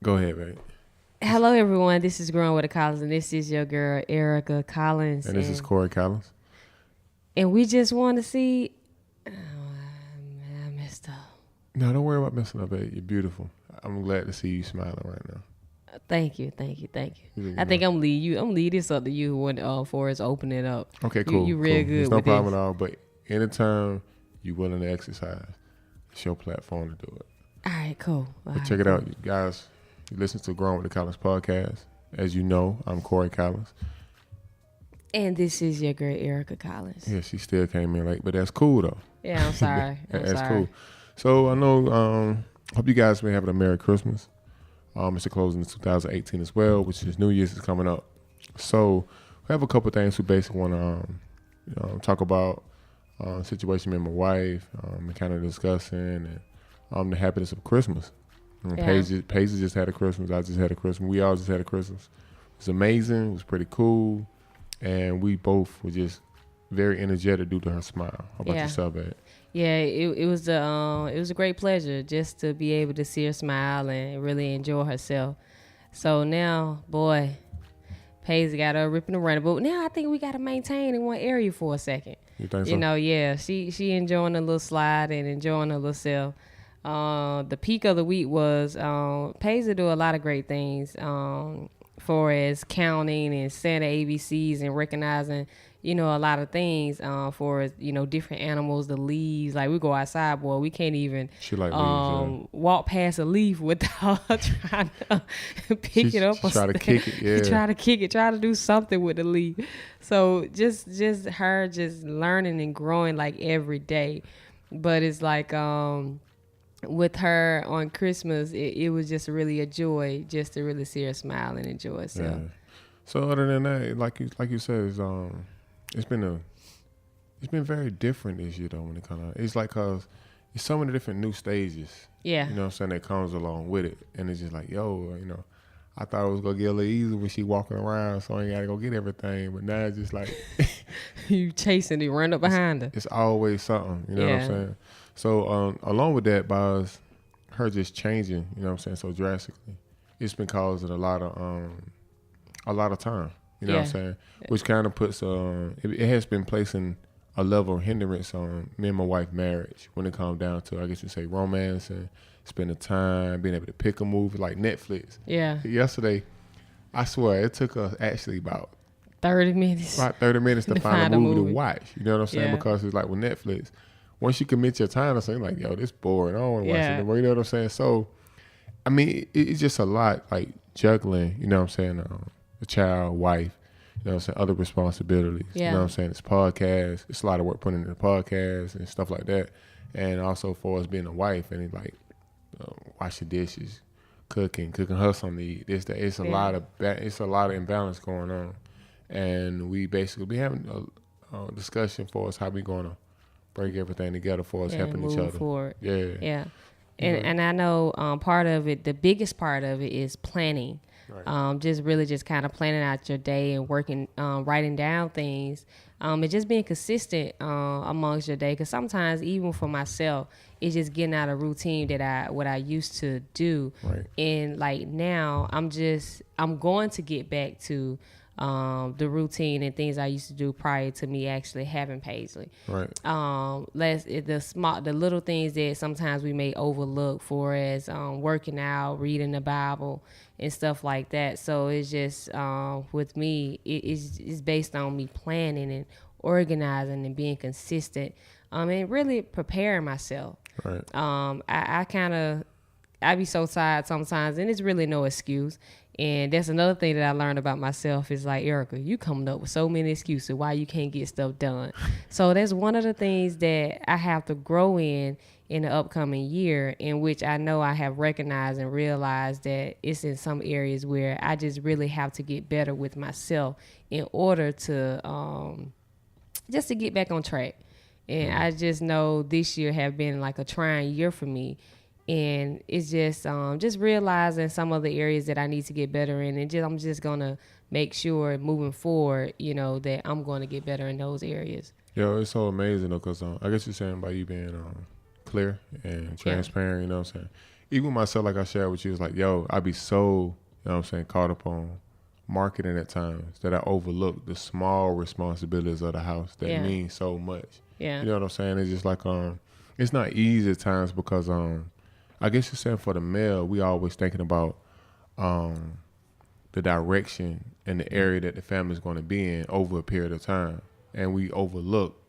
Go ahead, babe. Hello, everyone. This is Growing with the Collins, and this is your girl, Erica Collins. And this is Corey Collins. And we just want to see... Oh, I messed up. No, don't worry about messing up, babe. You're beautiful. I'm glad to see you smiling right now. Thank you. I think I'm lead this up to you when for us opening it up. Okay, cool. You real cool. good. There's no with problem this. at all. But anytime you're willing to exercise, it's your platform to do it. All right, cool. Check it out, you guys. You listen to Growing with the Collins podcast. As you know, I'm Corey Collins. And this is your girl, Erica Collins. Yeah, she still came in late, but that's cool though. Yeah, I'm sorry. That's cool. So I know. Hope you guys may have a Merry Christmas. It's the closing of 2018 as well, which is New Year's is coming up. So we have a couple of things we basically want to talk about. Situation me and my wife, and kind of discussing and the happiness of Christmas. Paige just had a Christmas. I just had a Christmas. We all just had a Christmas. It was amazing. It was pretty cool, and we both were just very energetic due to her smile. How about yourself, Ed? Yeah, it was a great pleasure just to be able to see her smile and really enjoy herself. So now, boy, Paige got her ripping and running, but now I think we got to maintain in one area for a second. You think so? You know, yeah, she enjoying a little slide and enjoying her little self. The peak of the week was Paige do a lot of great things for as counting and saying the ABCs and recognizing, a lot of things for, different animals, the leaves. Like we go outside, boy, we can't even She like leaves, walk past a leaf without trying to pick it up. Try to kick it, yeah. Try to kick it, try to do something with the leaf. So just her just learning and growing like every day. But it's like with her on Christmas, it was just really a joy just to really see her smile and enjoy herself. Yeah. So other than that, like you said, it's been very different this year though when it comes out. It's like cause it's so many different new stages. Yeah. You know what I'm saying, that comes along with it. And it's just like, I thought it was gonna get a little easier when she walking around, so I ain't gotta go get everything. But now it's just like you chasing it, run up behind her. It's always something, you know what I'm saying? So along with that, by her just changing, you know what I'm saying, so drastically, it's been causing a lot of time, you know what I'm saying? Which kind of puts it has been placing a level of hindrance on me and my wife's marriage when it comes down to, I guess you say, romance and spending time, being able to pick a movie like Netflix. Yeah. Yesterday, I swear, it took us actually about 30 minutes. About 30 minutes to find a movie to watch. You know what I'm saying? Yeah. Because it's like with Netflix, once you commit your time to something, like, yo, this boring. I don't want to watch it anymore. You know what I'm saying? So, I mean, it's just a lot, like juggling, you know what I'm saying, a child, wife, you know what I'm saying, other responsibilities. Yeah. You know what I'm saying? It's podcasts. It's a lot of work put into the podcast and stuff like that. And also for us being a wife and like washing dishes, cooking her something to eat. It's a lot of imbalance going on. And we basically be having a discussion for us how we going to break everything together for us helping each other. Forward. Yeah. Yeah. And I know part of it, the biggest part of it is planning. Right. Just kind of planning out your day and working, writing down things, and just being consistent amongst your day. Because sometimes, even for myself, it's just getting out of routine what I used to do. Right. And like now, I'm going to get back to the routine and things I used to do prior to me actually having Paisley. Right. The little things that sometimes we may overlook for as working out, reading the Bible, and stuff like that. So it's just with me, it's based on me planning and organizing and being consistent, and really preparing myself. Right. I be so tired sometimes, and it's really no excuse. And that's another thing that I learned about myself is like, Erica, you coming up with so many excuses why you can't get stuff done. So that's one of the things that I have to grow in the upcoming year, in which I know I have recognized and realized that it's in some areas where I just really have to get better with myself in order to just to get back on track. And I just know this year have been like a trying year for me. And it's just realizing some of the areas that I need to get better in, and I'm just gonna make sure moving forward, that I'm going to get better in those areas. Yo, it's so amazing though, cause I guess you're saying by you being clear and transparent, you know what I'm saying. even myself, like I shared with you, it's like, yo, I be so, you know what I'm saying, caught up on marketing at times that I overlook the small responsibilities of the house that mean so much. Yeah. You know what I'm saying? It's just like, it's not easy at times because, I guess you're saying for the male, we always thinking about, the direction and the area that the family's going to be in over a period of time. And we overlook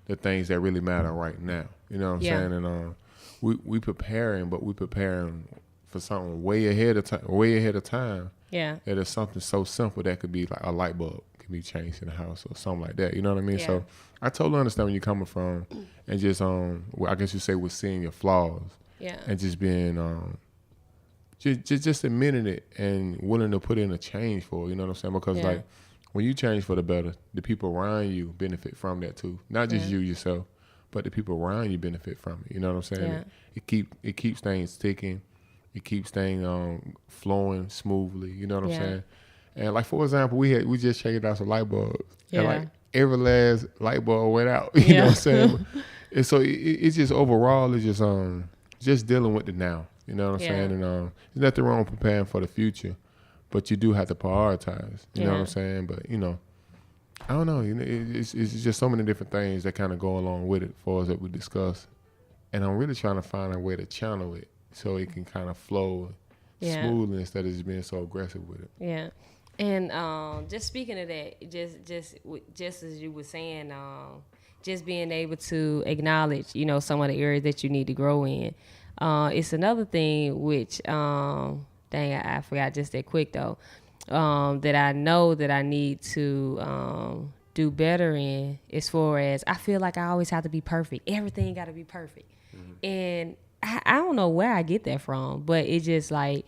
the things that really matter right now. You know what I'm saying? And we preparing, but we preparing for something way ahead of time. Yeah. That is something so simple that could be like a light bulb can be changed in the house or something like that. You know what I mean? Yeah. So I totally understand where you're coming from, and just well, I guess you say with seeing your flaws. Yeah. And just being just admitting it and willing to put in a change for it, you know what I'm saying? Because like when you change for the better, the people around you benefit from that too. Not just you yourself, but the people around you benefit from it. You know what I'm saying? Yeah. It keeps things ticking. It keeps things flowing smoothly. You know what I'm saying? And like for example, we just changed out some light bulbs, and like every last light bulb went out. You know what I'm saying? And so it's just overall, it's just dealing with the now. You know what I'm saying? And there's nothing wrong with preparing for the future, but you do have to prioritize. You know what I'm saying? But you know, I don't know. You know, it's just so many different things that kind of go along with it for us that we discuss, and I'm really trying to find a way to channel it so it can kind of flow smoothly instead of just being so aggressive with it. Yeah. And just speaking of that, just as you were saying, just being able to acknowledge, you know, some of the areas that you need to grow in. It's another thing which, dang, I forgot just that quick though, that I know that I need to do better in, as far as I feel like I always have to be perfect. Everything got to be perfect. Mm-hmm. And I don't know where I get that from, but it's just like,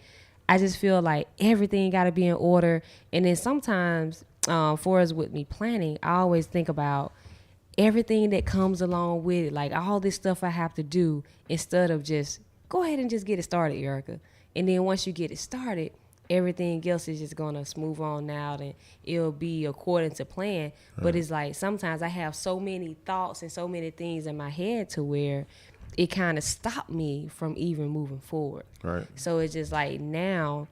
I just feel like everything got to be in order. And then sometimes, for us with me planning, I always think about everything that comes along with it, like all this stuff I have to do, instead of just go ahead and just get it started, Erica. And then once you get it started, everything else is just gonna smooth on out and it'll be according to plan. Right. But it's like sometimes I have so many thoughts and so many things in my head to where it kind of stopped me from even moving forward. Right. So it's just like now,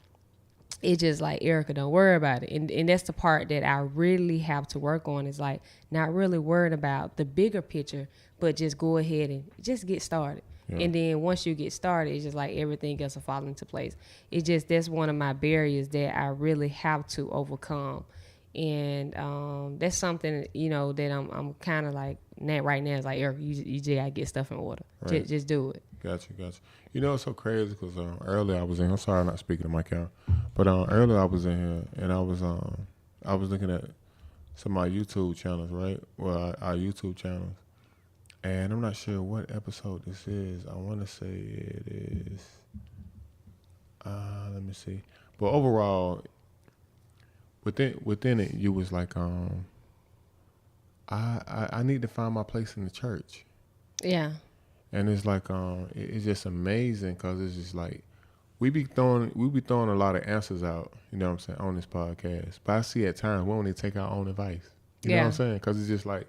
it's just like, Erica, don't worry about it. And that's the part that I really have to work on, is like not really worried about the bigger picture, but just go ahead and just get started. Yeah. And then once you get started, it's just like everything else will fall into place. It's just, that's one of my barriers that I really have to overcome. And that's something, you know, that I'm kind of like, right now is like, Erica, you just gotta get stuff in order. Right. Just do it. Gotcha. You know, it's so crazy because earlier I was in. I'm sorry, I'm not speaking to my account, but earlier I was in here and I was looking at some of my YouTube channels, right? Well, our YouTube channels, and I'm not sure what episode this is. I want to say it is. Let me see. But overall, within it, you was like, I need to find my place in the church. Yeah. And it's like, it's just amazing because it's just like, we be throwing a lot of answers out, you know what I'm saying, on this podcast. But I see at times we only take our own advice. You know what I'm saying? Because it's just like,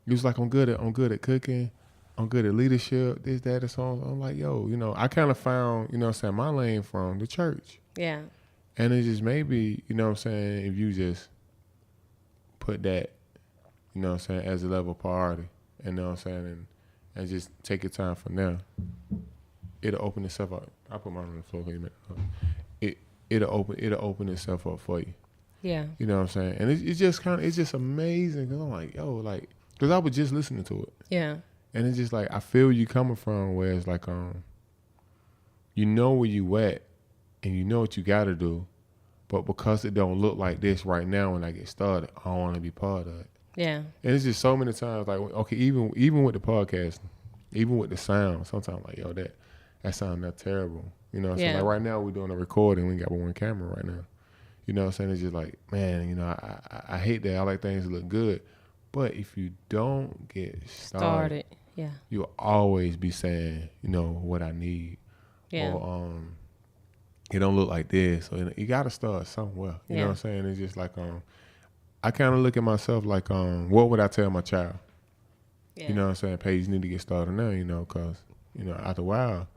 I'm good at cooking, I'm good at leadership, this, that, and so on. I'm like, yo, you know, I kind of found, you know what I'm saying, my lane from the church. Yeah. And it's just maybe, you know what I'm saying, if you just put that, you know what I'm saying, as a level priority, you know what I'm saying, and just take your time from there, it'll open itself up. I put mine on the floor for you, man. It'll open itself up for you. Yeah. You know what I'm saying? And it's just amazing because I'm like, yo, like, because I was just listening to it. Yeah. And it's just like, I feel you coming from where it's like, you know where you at and you know what you got to do, but because it don't look like this right now when I get started, I don't want to be part of it. Yeah. And it's just so many times, like, okay, even with the podcast, even with the sound, sometimes like, yo, that sound not terrible. You know what I'm saying? Like right now we're doing a recording, we got one camera right now. You know what I'm saying? It's just like, man, you know, I hate that. I like things to look good. But if you don't get started, yeah, you'll always be saying, you know, what I need. Yeah. Or it don't look like this. So you gotta start somewhere. You know what I'm saying? It's just like I kind of look at myself like, what would I tell my child? Yeah. You know what I'm saying? Paige, you need to get started now, you know, because, you know, after a while,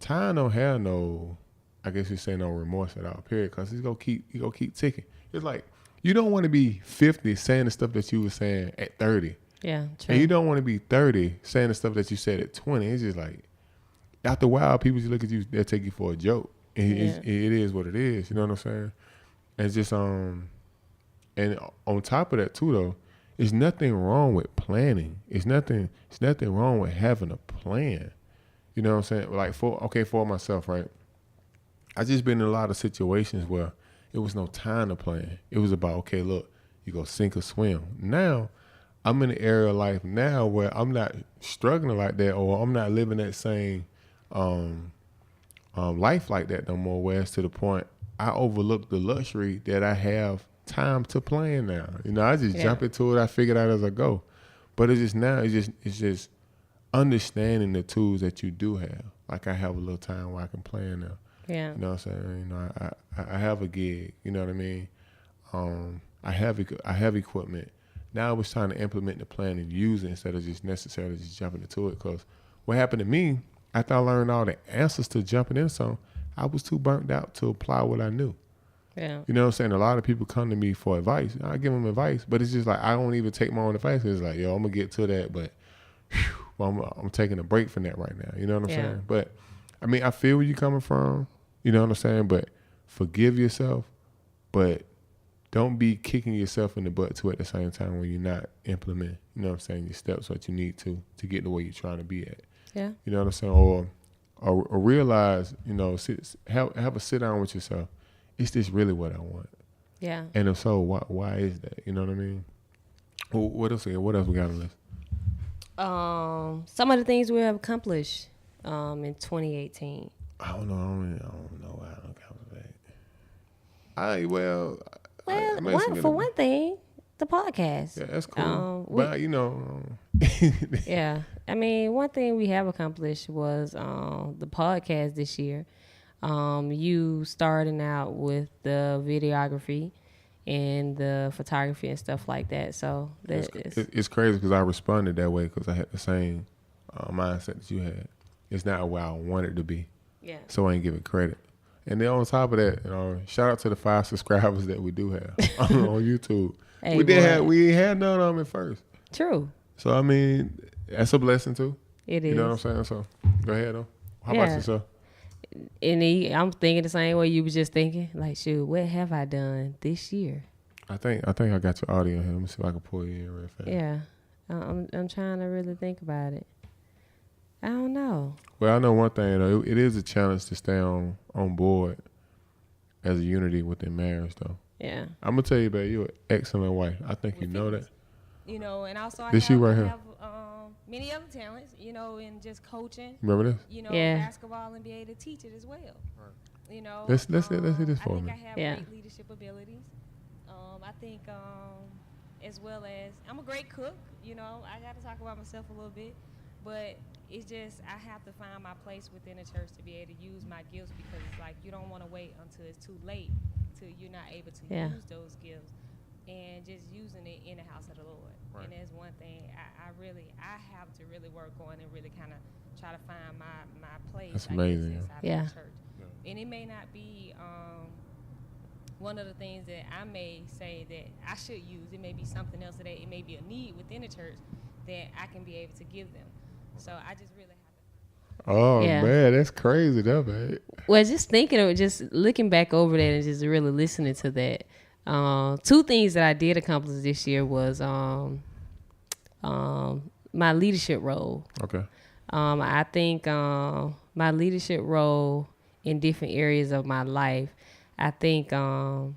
time don't have no, I guess you say no remorse at all, period, because he gonna keep ticking. It's like, you don't want to be 50 saying the stuff that you were saying at 30. Yeah, true. And you don't want to be 30 saying the stuff that you said at 20. It's just like, after a while, people just look at you, they'll take you for a joke. And it is what it is, you know what I'm saying? And it's just, and on top of that too, though, there's nothing wrong with planning. It's nothing wrong with having a plan. You know what I'm saying? Like, for myself, right? I just been in a lot of situations where it was no time to plan. It was about, okay, look, you go sink or swim. Now, I'm in an area of life now where I'm not struggling like that, or I'm not living that same life like that no more, where it's to the point I overlook the luxury that I have time to plan now. You know, I just jump into it. I figure it out as I go. But it's just now, it's just understanding the tools that you do have. Like, I have a little time where I can plan now. Yeah. You know what I'm saying? You know, I have a gig. You know what I mean? I have equipment. Now I was trying to implement the plan and use it instead of just necessarily just jumping into it. Because what happened to me, after I learned all the answers to jumping in something, I was too burnt out to apply what I knew. Yeah. You know what I'm saying? A lot of people come to me for advice. I give them advice, but it's just like, I don't even take my own advice. It's like, yo, I'm going to get to that, but I'm taking a break from that right now. You know what I'm saying? But, I mean, I feel where you're coming from. You know what I'm saying? But forgive yourself, but don't be kicking yourself in the butt too at the same time when you're not implementing, you know what I'm saying, your steps, what you need to get to where you're trying to be at. Yeah. You know what I'm saying? Or realize, you know, have a sit down with yourself. Is this really what I want? Yeah. And if so, why is that? You know what I mean? What else we got on the list? Some of the things we have accomplished in 2018. I don't know. I don't know why I don't calculate. One thing, the podcast. Yeah, that's cool. But you know, yeah. I mean, one thing we have accomplished was the podcast this year. You starting out with the videography and the photography and stuff like that. So it's crazy because I responded that way because I had the same mindset that you had. It's not where I wanted to be. Yeah. So I ain't giving credit. And then on top of that, you know, shout out to the 5 subscribers that we do have on YouTube. Hey, we had none of them at first. True. So I mean, that's a blessing too. It is. You know what I'm saying? So go ahead though. How about yourself? And I'm thinking the same way you was just thinking. Like, shoot, what have I done this year? I think I got your audio here. Let me see if I can pull you in real fast. Yeah. I'm trying to really think about it. I don't know. Well, I know one thing though. It is a challenge to stay on board as a unity within marriage though. Yeah. I'm gonna tell you, babe, you're an excellent wife. I think you know that. You know, and also I have many other talents, you know, in just coaching. Remember this? You know, basketball and be able to teach it as well. Right. You know, let's hear this for me. I think I have great leadership abilities. I think as well as I'm a great cook. You know, I got to talk about myself a little bit, but it's just I have to find my place within the church to be able to use my gifts, because it's like you don't want to wait until it's too late till you're not able to use those gifts, and just using it in the house of the Lord. Right. And that's one thing I have to really work on and really kind of try to find my place. That's amazing. Inside of the church. Yeah. And it may not be one of the things that I may say that I should use. It may be something else that it may be a need within the church that I can be able to give them. So I just really have to. Oh man, that's crazy, though, man. Well, just thinking of just looking back over that and just really listening to that. 2 things that I did accomplish this year was my leadership role. Okay. I think my leadership role in different areas of my life. I think I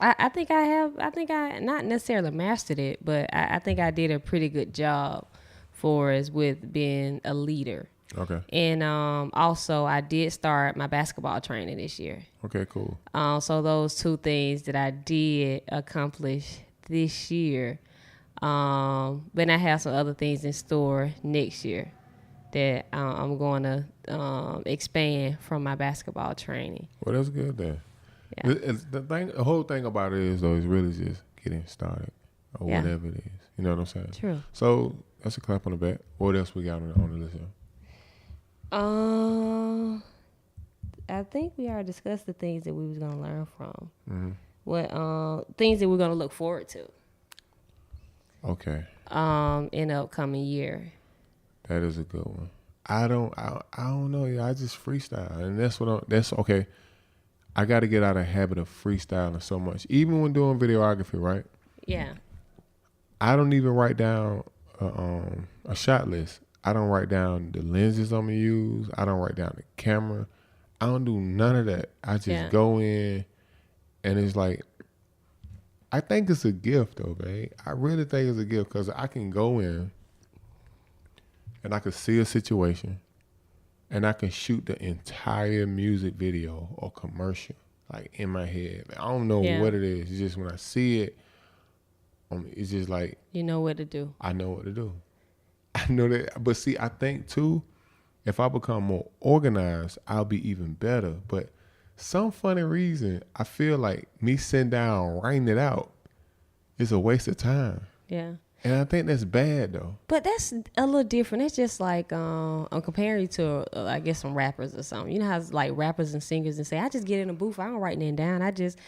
not necessarily mastered it, but I think I did a pretty good job for us with being a leader. Okay. And also I did start my basketball training this year. Okay, cool. So those 2 things that I did accomplish this year. But I have some other things in store next year that I'm going to expand from my basketball training. Well, that's good then. Yeah. The whole thing about it is though is really just getting started or whatever it is. You know what I'm saying? True. So that's a clap on the back. What else we got on the list here? I think we already discussed the things that we was gonna learn from. Mm-hmm. What things that we're gonna look forward to. Okay. In the upcoming year. That is a good one. I don't know. Yeah, I just freestyle, and that's okay. I got to get out of the habit of freestyling so much, even when doing videography. Right? Yeah. I don't even write down a shot list. I don't write down the lenses I'm gonna use. I don't write down the camera. I don't do none of that. I just go in, and it's like, I think it's a gift though, babe. I really think it's a gift because I can go in and I can see a situation and I can shoot the entire music video or commercial like in my head. I don't know what it is. It's just when I see it, it's just like, you know what to do. I know what to do. I know that. But see, I think too, if I become more organized, I'll be even better. But some funny reason, I feel like me sitting down writing it out is a waste of time. Yeah. And I think that's bad though. But that's a little different. It's just like I'm comparing to I guess some rappers or something. You know how it's like rappers and singers and say, I just get in a booth, I don't write nothing down. I just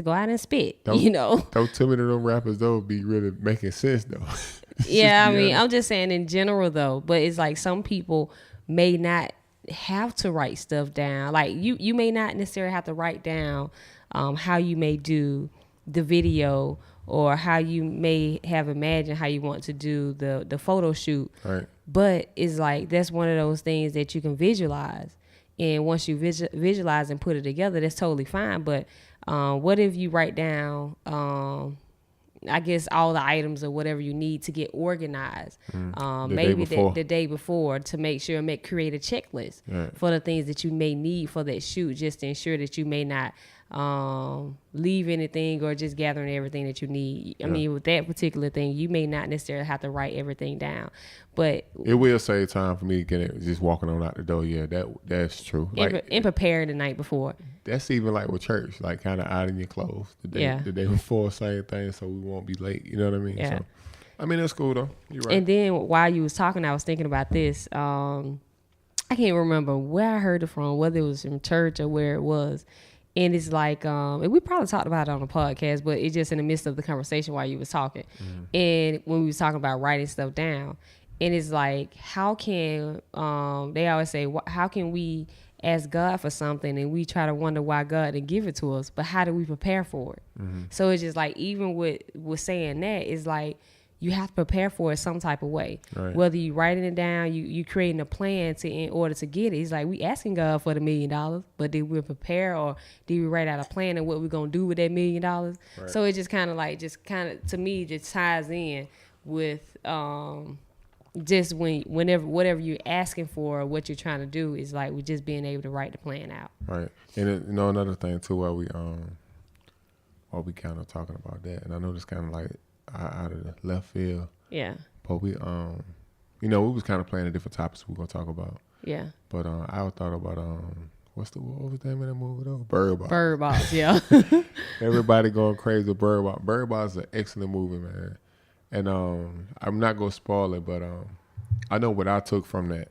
go out and spit. You know. Don't tell me that them rappers though be really making sense though. Yeah, I mean, I'm just saying in general though. But it's like some people may not have to write stuff down. Like you may not necessarily have to write down how you may do the video or how you may have imagined how you want to do the photo shoot. Right. But it's like that's one of those things that you can visualize. And once you visualize and put it together, that's totally fine. But what if you write down, I guess, all the items or whatever you need to get organized, maybe the day before to make sure create a checklist for the things that you may need for that shoot, just to ensure that you may not leave anything or just gathering everything that you need. I mean, with that particular thing, you may not necessarily have to write everything down, but it will save time for me to get it just walking on out the door. Yeah, that's true. Like, and prepare the night before. That's even like with church, like kind of ironing your clothes the day before, same thing, so we won't be late. You know what I mean? Yeah. So, I mean, that's cool though. You're right. And then while you was talking, I was thinking about this. I can't remember where I heard it from, whether it was from church or where it was. And it's like, and we probably talked about it on the podcast, but it's just in the midst of the conversation while you was talking. Mm-hmm. And when we was talking about writing stuff down, and it's like, how can, they always say, how can we ask God for something and we try to wonder why God didn't give it to us, but how do we prepare for it? Mm-hmm. So it's just like, even with saying that, it's like, you have to prepare for it some type of way. Right. Whether you writing it down, you creating a plan in order to get it. It's like we asking God for the $1 million, but did we prepare or did we write out a plan of what we're gonna do with that $1 million? Right. So it just kind of to me just ties in with just whatever you're asking for or what you're trying to do is like we just being able to write the plan out. Right. And another thing too, while we kind of talking about that, and I know this kind of like out of the left field. Yeah. But we we was kind of playing the different topics we're gonna talk about. Yeah. But I thought about what was the name of that movie though? Bird Box. Bird Box, yeah. Everybody going crazy with Bird Box. Bird Box is an excellent movie, man. And I'm not gonna spoil it, but I know what I took from that.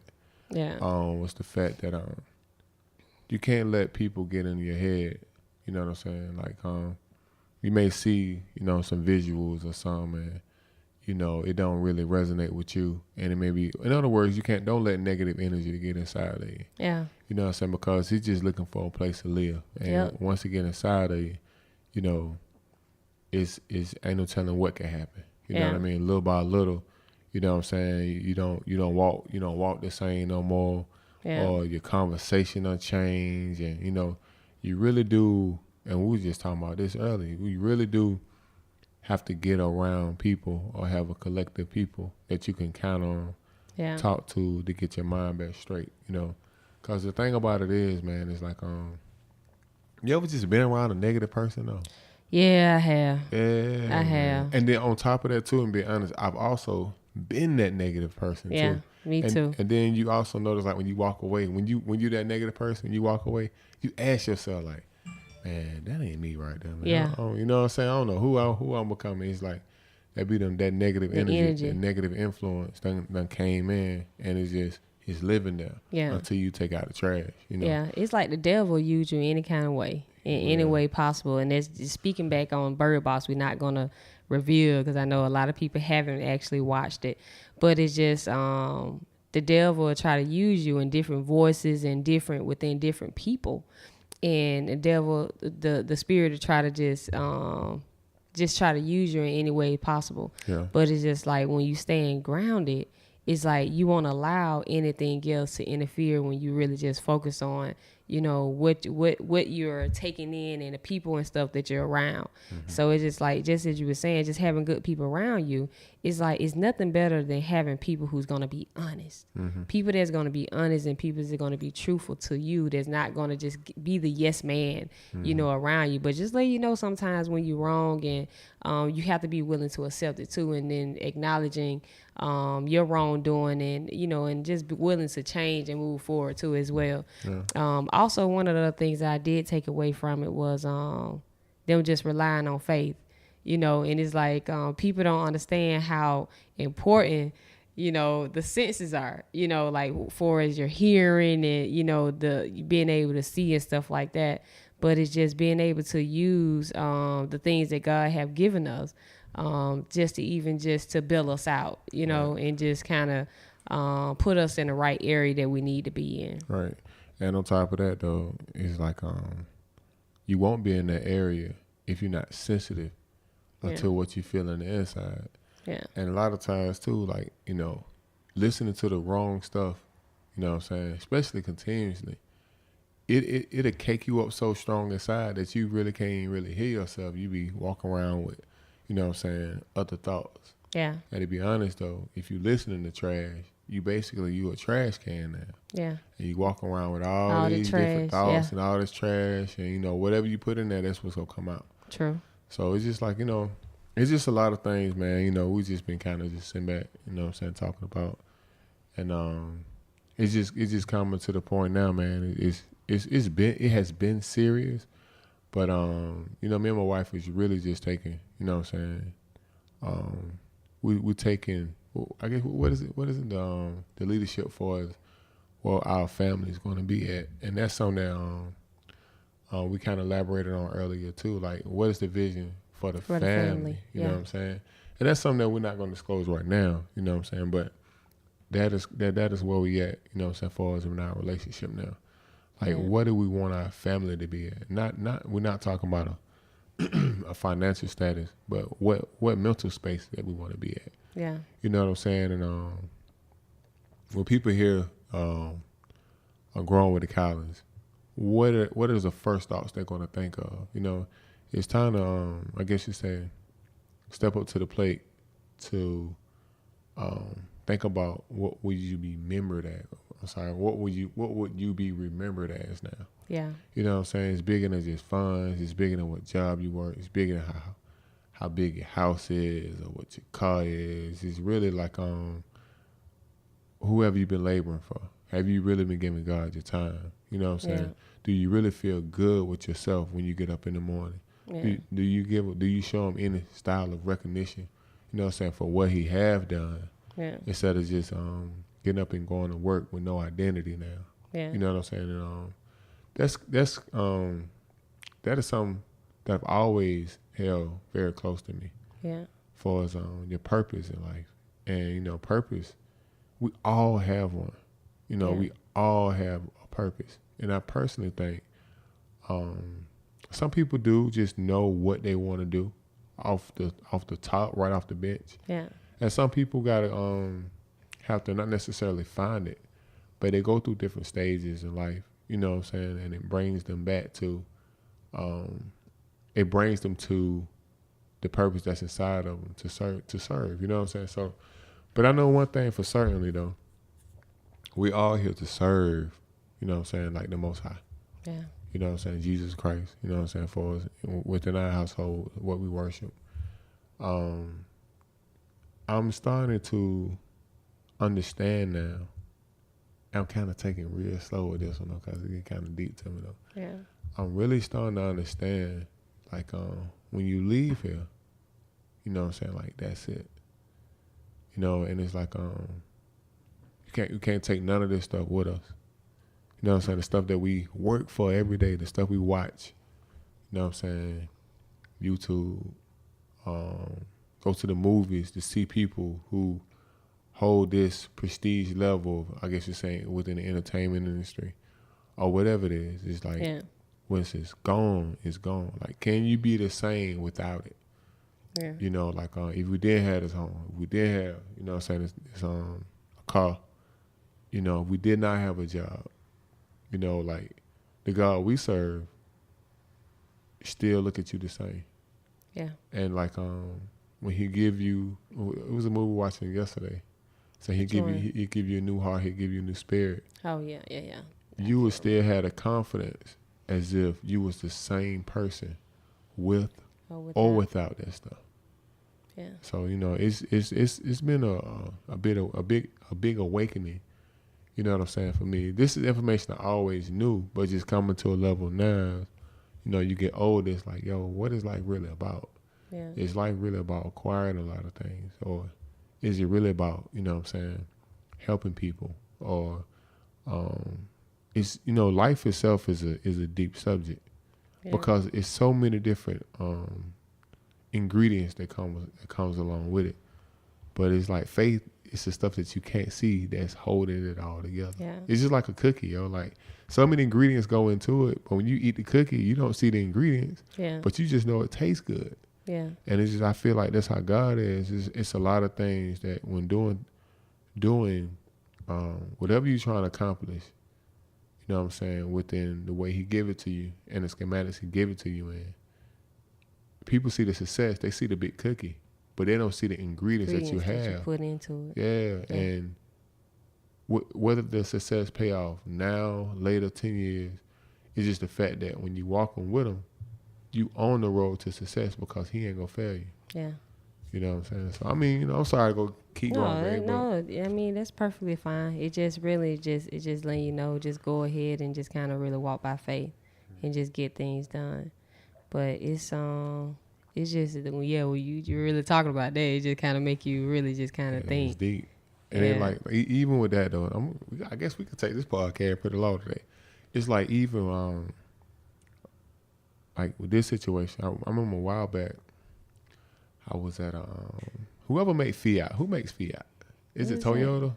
Yeah. Was the fact that you can't let people get in your head. You know what I'm saying? Like you may see, some visuals or something, and, it don't really resonate with you. And it may be, in other words, don't let negative energy to get inside of you. Yeah. You know what I'm saying? Because he's just looking for a place to live. And once he get inside of you, it's ain't no telling what can happen. You know what I mean? Little by little, you know what I'm saying? You don't walk the same no more. Yeah. Or your conversation will change, and, you really do. And we were just talking about this earlier. We really do have to get around people or have a collective people that you can count on, talk to get your mind back straight, Because the thing about it is, man, it's like, you ever just been around a negative person, though? Yeah, I have. Yeah. I have. And then on top of that, too, and be honest, I've also been that negative person, too. Yeah, me too. And then you also notice, like, when you walk away, when you that negative person, you walk away, you ask yourself, like, man, that ain't me right there, man. Yeah. You know what I'm saying? I don't know who I'm becoming. It's like that be that negative energy, that negative influence done came in, and it's just is living there Yeah. until you take out the trash. You know. Yeah, it's like the devil use you any kind of way, in any way possible. And that's just speaking back on Bird Box. We're not gonna reveal because I know a lot of people haven't actually watched it, but it's just the devil will try to use you in different voices and within different people, and the devil, the spirit will try to just try to use you in any way possible. Yeah. But it's just like when you stand grounded, it's like you won't allow anything else to interfere when you really just focus on, you know, what you're taking in and the people and stuff that you're around. So it's just like, just as you were saying, just having good people around you, it's like, it's nothing better than having people who's going to be honest. People that's going to be honest and people that's going to be truthful to you, that's not going to just be the yes man, you know, around you. But just let you know sometimes when you're wrong, and you have to be willing to accept it too, and then acknowledging your wrongdoing, and, you know, and just be willing to change and move forward too as well. Also, one of the things I did take away from it was them just relying on faith, you know, and it's like people don't understand how important, you know, the senses are, you know, like for as your hearing and, you know, the being able to see and stuff like that. But it's just being able to use the things that God have given us, just to build us out, you know, and just kind of put us in the right area that we need to be in. Right. And on top of that, though, it's like you won't be in that area if you're not sensitive until what you feel on the inside. Yeah. And a lot of times, too, like, you know, listening to the wrong stuff, you know what I'm saying, especially continuously, it'll cake you up so strong inside that you really can't really hear yourself. You be walking around with, you know what I'm saying, other thoughts. Yeah. And to be honest, though, if you listening to trash, you a trash can now. Yeah. And you walk around with all these different thoughts and all this trash, and, you know, whatever you put in there, that's what's gonna come out. True. So it's just like, you know, it's just a lot of things, man. You know, we just been kind of just sitting back, you know what I'm saying, talking about, and it's just coming to the point now, man. It has been serious, but you know, me and my wife is really just taking, you know what I'm saying, we're taking, I guess, what is it the leadership for us, well, our family is going to be at, and that's something that we kind of elaborated on earlier too. Like, what is the vision for the family? You know what I'm saying? And that's something that we're not going to disclose right now. You know what I'm saying? But that is where we at. You know what I'm saying? For us in our relationship now. Like, what do we want our family to be at? Not we're not talking about a financial status, but what mental space that we want to be at. Yeah. You know what I'm saying? And when people hear are growing with the Collins, what is the first thoughts they're going to think of? You know, it's time to I guess you say, step up to the plate to think about what would you be remembered at. I'm sorry, what would you be remembered as now? Yeah. You know what I'm saying? It's bigger than just funds. It's bigger than what job you work. It's bigger than how big your house is or what your car is. It's really like whoever you've been laboring for. Have you really been giving God your time? You know what I'm saying? Yeah. Do you really feel good with yourself when you get up in the morning? Yeah. Do you show him any style of recognition, you know what I'm saying, for what he have done, instead of just getting up and going to work with no identity now? Yeah. You know what I'm saying? And that is something that I've always held very close to me. Yeah. For as your purpose in life. And, you know, purpose, we all have one. You know, we all have a purpose. And I personally think some people do just know what they want to do off the top, right off the bench. Yeah. And some people gotta have to not necessarily find it, but they go through different stages in life, you know what I'm saying, and it brings them back to the purpose that's inside of them to serve, you know what I'm saying? So, but I know one thing for certainly though, we all here to serve, you know what I'm saying, like the Most High. Yeah. You know what I'm saying? Jesus Christ, you know what I'm saying, for us within our household, what we worship. I'm starting to understand now. I'm kind of taking real slow with this one though, because it get kind of deep to me though. Yeah. I'm really starting to understand, like, when you leave here, you know what I'm saying, like, that's it. You know, and it's like, you You can't take none of this stuff with us. You know what I'm saying? The stuff that we work for every day, the stuff we watch. You know what I'm saying? YouTube, go to the movies to see people who hold this prestige level, I guess you're saying, within the entertainment industry or whatever it is. It's like, once it's gone, it's gone. Like, can you be the same without it? Yeah. You know, like if we did have this home, if we did have, you know what I'm saying, this a car, you know, if we did not have a job, you know, like the God we serve still look at you the same. Yeah. And like when he give you, it was a movie we watching yesterday. So he give you a new heart, he give you a new spirit. Oh yeah. You would still have the confidence as if you was the same person with or without that stuff. Yeah. So you know, it's been a big awakening. You know what I'm saying? For me, this is information I always knew, but just coming to a level now. You know, you get older, it's like, yo, what is life really about? Yeah. Is life really about acquiring a lot of things, or is it really about, you know what I'm saying, helping people, or it's, you know, life itself is a deep subject because it's so many different ingredients that comes along with it. But it's like faith, it's the stuff that you can't see that's holding it all together. Yeah. It's just like a cookie, yo. Like so many ingredients go into it, but when you eat the cookie, you don't see the ingredients. Yeah. But you just know it tastes good. Yeah. And it's just, I feel like that's how God is. It's a lot of things that when doing whatever you're trying to accomplish, you know what I'm saying, within the way he give it to you and the schematics he give it to you in, people see the success, they see the big cookie, but they don't see the ingredients that you have. That you put into it. Yeah. And whether the success pay off now, later, 10 years, it's just the fact that when you walking with him, you on the road to success because he ain't gonna fail you. Yeah. You know what I'm saying? So I mean, you know, I'm sorry to go keep going, babe, No, I mean that's perfectly fine. It just really just letting you know, just go ahead and just kind of really walk by faith and just get things done. But it's just when you're really talking about that, it just kind of make you really just kind of think. It's deep. And then like even with that though, I guess we could take this podcast and put it low today. It's like even like with this situation, I remember a while back, I was at whoever made Fiat. Who makes Fiat? Is it Toyota?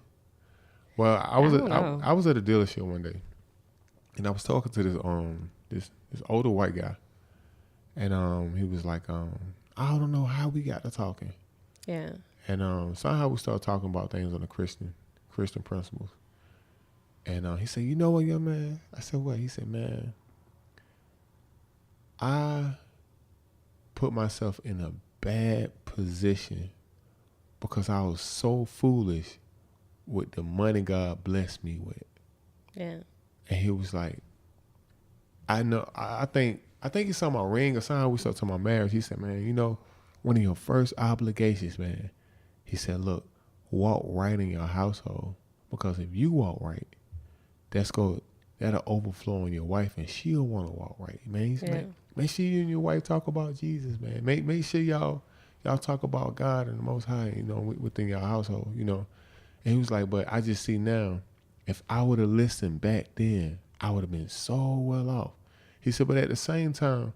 Well, I was at a dealership one day, and I was talking to this older white guy, and he was like, I don't know how we got to talking. Yeah. And somehow we started talking about things on the Christian principles. And he said, you know what, young man? I said, what? He said, man, I put myself in a bad position because I was so foolish with the money God blessed me with. Yeah. And he was like, I know, I think he saw my ring or something. We started talking about marriage. He said, man, you know, one of your first obligations, man, he said, look, walk right in your household, because if you walk right, that'll overflow on your wife, and she'll want to walk right, man. He said, make sure you and your wife talk about Jesus, man. Make sure y'all talk about God and the Most High, you know, within your household, you know. And he was like, but I just see now, if I would have listened back then, I would have been so well off. He said, but at the same time,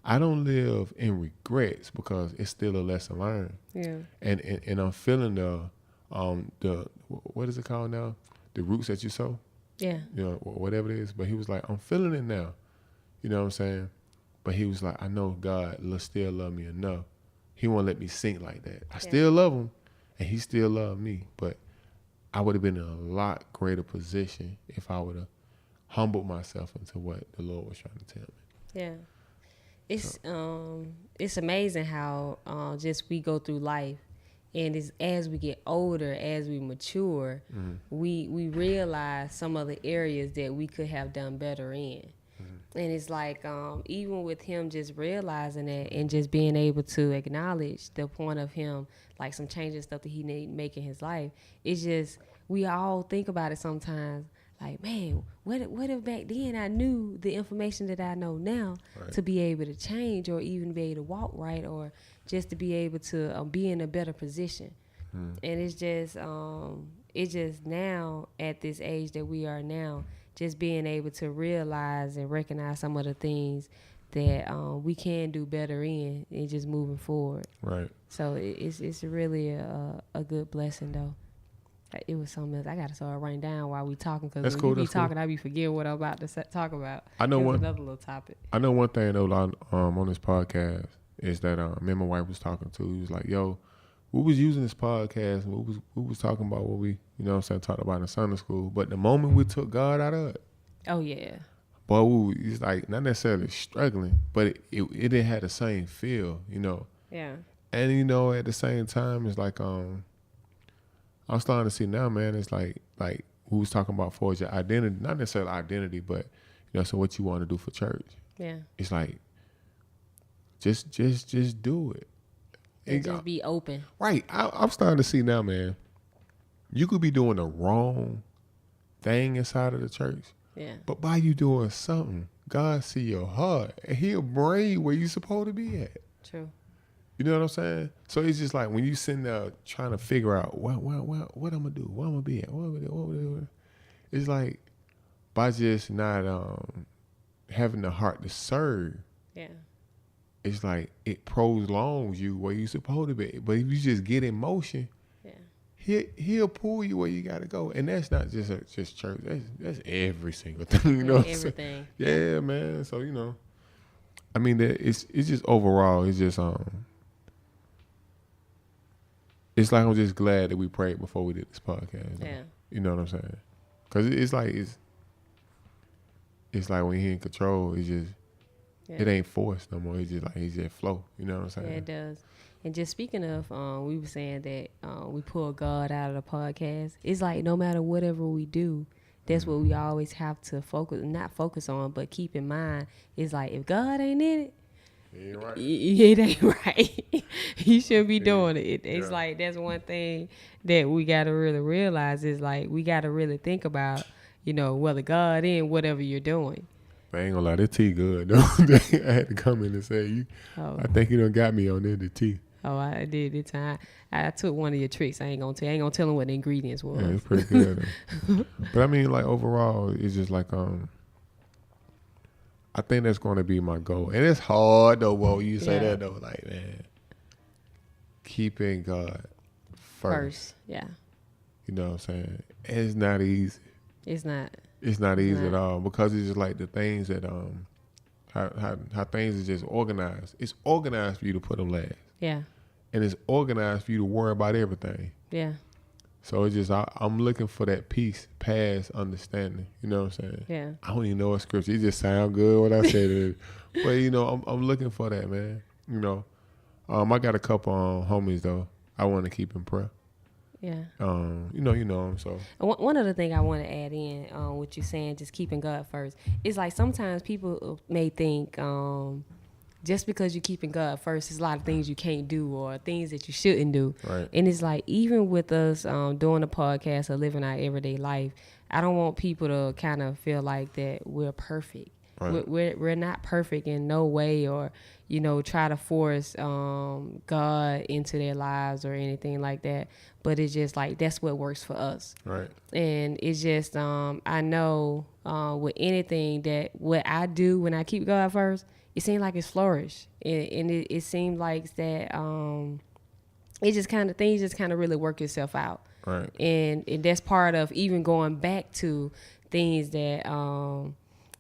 I don't live in regrets because it's still a lesson learned. Yeah. And I'm feeling the what is it called now? The roots that you sow. Yeah. You know, whatever it is. But he was like, I'm feeling it now. You know what I'm saying? But he was like, I know God still love me enough. He won't let me sink like that. I still love him, and he still love me. But I would have been in a lot greater position if I would have humbled myself into what the Lord was trying to tell me. Yeah. It's amazing how just we go through life, and as we get older, as we mature, we realize some of the areas that we could have done better in. And it's like even with him just realizing that and just being able to acknowledge the point of him, like some changes, stuff that he need make in his life, it's just, we all think about it sometimes. Like, man, what if back then I knew the information that I know now to be able to change, or even be able to walk right, or just to be able to be in a better position. And it's just, it's just now at this age that we are now, just being able to realize and recognize some of the things that we can do better in and just moving forward. Right. So it's really a good blessing though. It was something else. I gotta start writing down while we talking because when cool, you be that's cool. talking, I be forgetting what I'm about to talk about. I know It was one. another little topic. I know one thing though on this podcast is that me and my wife was talking to. He was like, "Yo, we was using this podcast and we was talking about what we, you know what I'm saying, talked about in Sunday school. But the moment we took God out of it, Oh yeah. boy, it's like not necessarily struggling, but it didn't have the same feel, you know. Yeah. And you know, at the same time, it's like I'm starting to see now, man. It's like we was talking about for your identity, not necessarily identity, but you know, so what you want to do for church. Yeah. It's like just do it. And just be open. Right. I'm starting to see now, man. You could be doing the wrong thing inside of the church, Yeah. but by you doing something, God see your heart, and He'll bring you where you supposed to be at. True. You know what I'm saying? So it's just like when you sitting there trying to figure out what I'm gonna do, what I'm gonna be at, what I'm gonna do. It's like by just not having the heart to serve. Yeah. It's like it prolongs you where you supposed to be. But if you just get in motion, Yeah. he'll pull you where you gotta go. And that's not just church. That's every single thing. You know, Everything. Yeah, man. So you know, I mean, it's just overall, it's just it's like I'm just glad that we prayed before we did this podcast. Yeah. You know what I'm saying? Because it's like when you're in control, it's just. Yeah. It ain't forced no more. It's just like it's just flow. You know what I'm saying? Yeah, it does. And just speaking of, we were saying that we pull God out of the podcast. It's like no matter whatever we do, that's what we always have to not focus on, but keep in mind. It's like if God ain't in it, It ain't right. it ain't right. He shouldn't be doing it. It's like that's one thing that we got to really realize is like we got to really think about, you know, whether God in whatever you're doing. But I ain't gonna lie, that tea good though. I had to come in and say, I think you done got me on there, the tea. Oh, I did this time. I took one of your tricks. I ain't gonna tell them what the ingredients was. Yeah, it's pretty good though. But I mean, like overall, it's just like I think that's gonna be my goal. And it's hard though, whoa, you say that though, like man, keeping God first. Yeah. You know what I'm saying? It's not easy. It's not. It's not easy at all because it's just like the things that how things are just organized. It's organized for you to put them last. Yeah. And it's organized for you to worry about everything. Yeah. So it's just I'm looking for that peace, past understanding. You know what I'm saying? Yeah. I don't even know what scripture. It just sound good when I say it. But you know, I'm looking for that, man. You know, I got a couple homies though. I want to keep in prayer. Yeah. You know. So one other thing I want to add in, what you're saying, just keeping God first. It's like sometimes people may think, just because you're keeping God first, there's a lot of things you can't do or things that you shouldn't do. Right. And it's like even with us doing a podcast or living our everyday life, I don't want people to kind of feel like that we're perfect. Right. We're not perfect in no way, or you know, try to force God into their lives or anything like that. But it's just like that's what works for us. Right. And it's just I know with anything that what I do when I keep God first, it seems like it's flourished, and it seems like that it just kind of things just kind of really work itself out. Right. And that's part of even going back to things that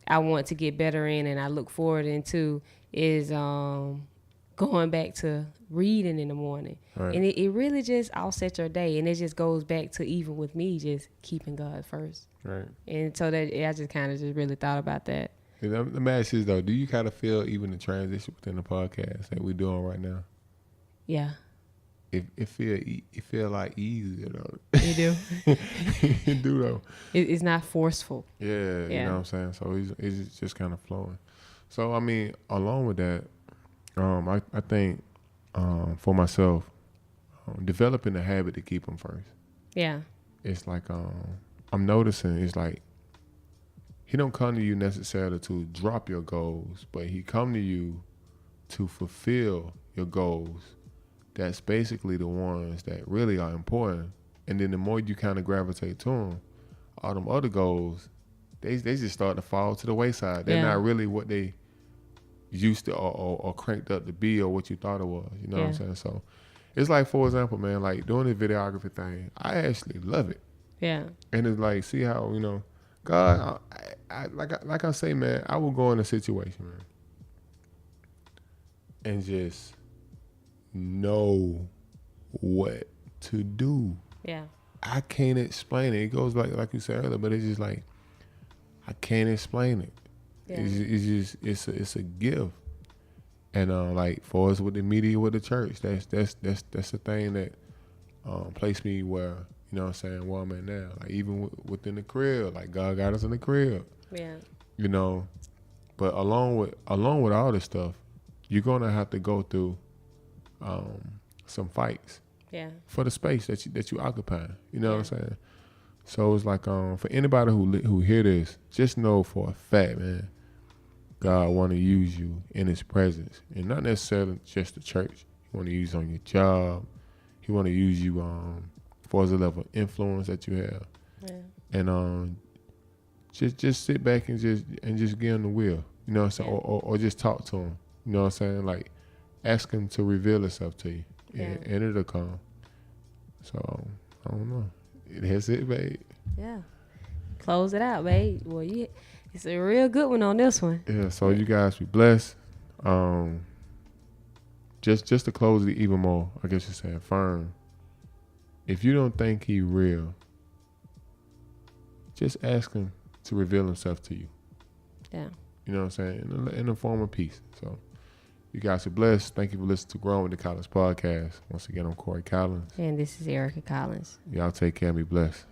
I want to get better in and I look forward into is going back to reading in the morning. Right. And it really just offsets your day. And it just goes back to even with me just keeping God first. Right. And so that I just kind of just really thought about that. The matter is though, do you kind of feel even the transition within the podcast that we're doing right now? Yeah. It feel like easy, you know. You do. It do though. It's not forceful. Yeah, you know what I'm saying. So it's just kind of flowing. So I mean, along with that, I think for myself, developing the habit to keep them first. Yeah. It's like I'm noticing it's like he don't come to you necessarily to drop your goals, but he come to you to fulfill your goals. That's basically the ones that really are important And then the more you kind of gravitate to them, all them other goals, they just start to fall to the wayside. They're not really what they used to or cranked up to be or what you thought it was. You know what I'm saying? So it's like, for example, man, like doing the videography thing, I actually love it. Yeah. And it's like, see how, God, like I say, man, I will go in a situation, man, and just know what to do. Yeah. I can't explain it. It goes like you said earlier, but it's just like I can't explain it. Yeah. It's a gift. And like for us with the media, with the church, that's the thing that placed me where, you know what I'm saying, where I'm at now. Like even within the crib, like God got us in the crib. Yeah. You know, but along with all this stuff, you're gonna have to go through some fights. Yeah. For the space that you occupy. You know what I'm saying? So it's like for anybody who hear this, just know for a fact, man, God want to use you in His presence, and not necessarily just the church. He want to use you on your job. He want to use you for the level of influence that you have. Yeah. And just sit back and just get on the wheel. You know what I'm saying? Or just talk to Him. You know what I'm saying? Like ask Him to reveal Himself to you. Yeah. And it'll come. So I don't know. That's it, babe. Yeah. Close it out, babe. Well, it's a real good one on this one. Yeah. So you guys be blessed. Just to close it even more, I guess you're saying firm. If you don't think He real, just ask Him to reveal Himself to you. Yeah. You know what I'm saying? In the form of peace. So. You guys are blessed. Thank you for listening to Growing with the Collins podcast. Once again, I'm Corey Collins. And this is Erica Collins. Y'all take care and be blessed.